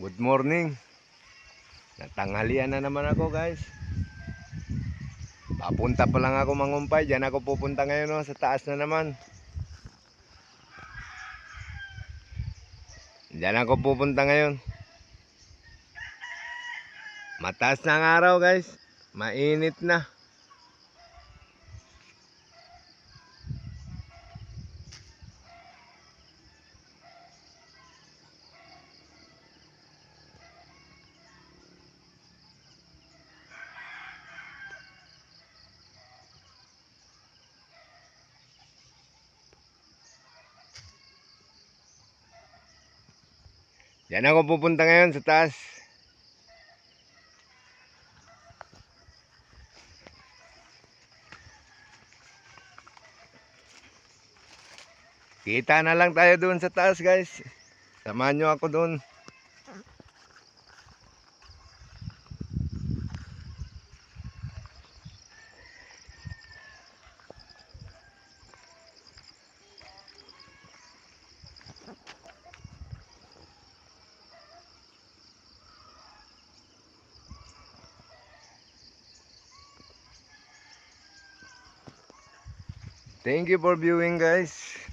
Good morning. Natanghalian na naman ako, guys. Papunta pa lang ako mangumpay. Diyan ako pupunta ngayon, oh, sa taas na naman. Diyan ako pupunta ngayon. Mataas na ang araw, guys. Mainit na. Diyan ako pupunta ngayon sa taas. Kita na lang tayo doon sa taas, guys. Samahan nyo ako doon. Thank you for viewing, guys.